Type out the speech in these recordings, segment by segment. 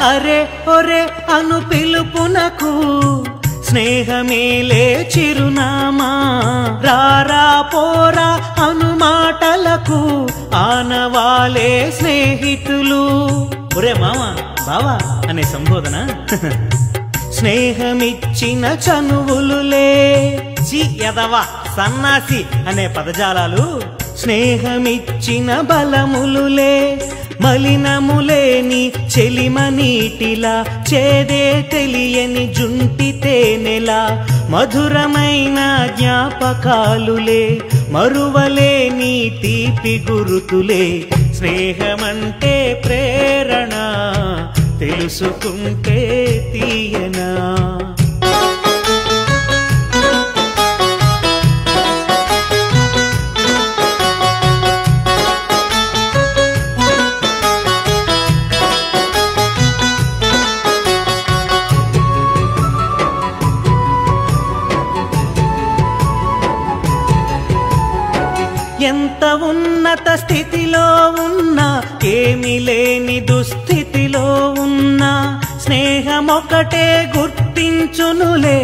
అరే ఒరే అను పిలుపునకు స్నేహమేలే చిరునామా, రారా పోరా అను మాటలకు ఆనవాలే స్నేహితులు. ఒరే మామా బావా అనే సంబోధన స్నేహమిచ్చిన చనువులులే. చి యదవ సన్నాసి అనే పదజాలాలు స్నేహమిచ్చిన బలములులే. మలినములేని చెలిమ నీటిలా, చేదే తెలియని జుంటి తేనెలా, మధురమైన జ్ఞాపకాలులే, మరువలేని తీపి గురుతులే. స్నేహమంటే ప్రేరణ, తెలుసుకుంటే తీయనా. ఎంత ఉన్నత స్థితిలో ఉన్నా, ఏమి లేని దుస్థితిలో ఉన్నా, స్నేహమొకటే గుర్తించునులే,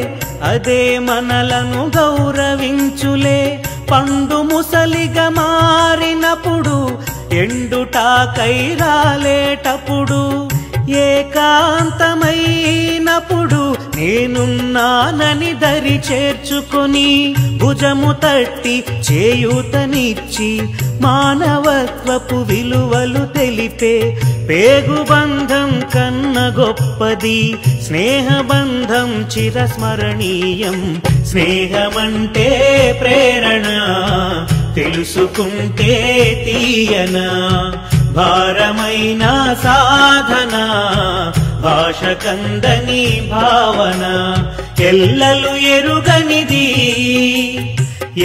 అదే మనలను గౌరవించులే. పండు ముసలిగా మారినప్పుడు, ఎండుటాకై రాలేటప్పుడు, ఏకాంతమైనప్పుడు నేనున్నానని దరి చేర్చుకొని, భుజము తట్టి చేయూతనిచ్చి, మానవత్వపు విలువలు తెలిపే పేగుబంధం కన్న గొప్పది స్నేహబంధం, చిరస్మరణీయం. స్నేహమంటే ప్రేరణ, తెలుసుకుంటే తీయనా. భారమైన సాధన, భాష కందని భావన, ఎల్లలు ఎరుగనిది,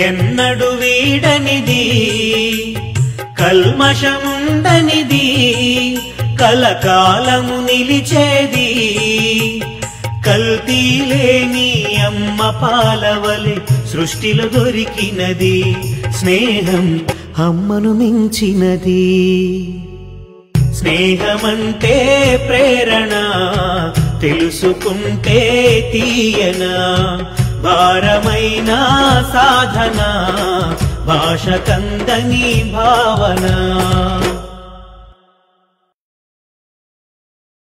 ఎన్నడు వీడనిది, కల్మషముండనిది, కలకాలము నిలిచేది. కల్తీలేని అమ్మ పాలవలె సృష్టిలో దొరికినది, స్నేహం అమ్మను మించినది. స్నేహమంటే ప్రేరణ, తెలుసుకుంటే తీయనా. భారమైన సాధన, భాష కందని భావన.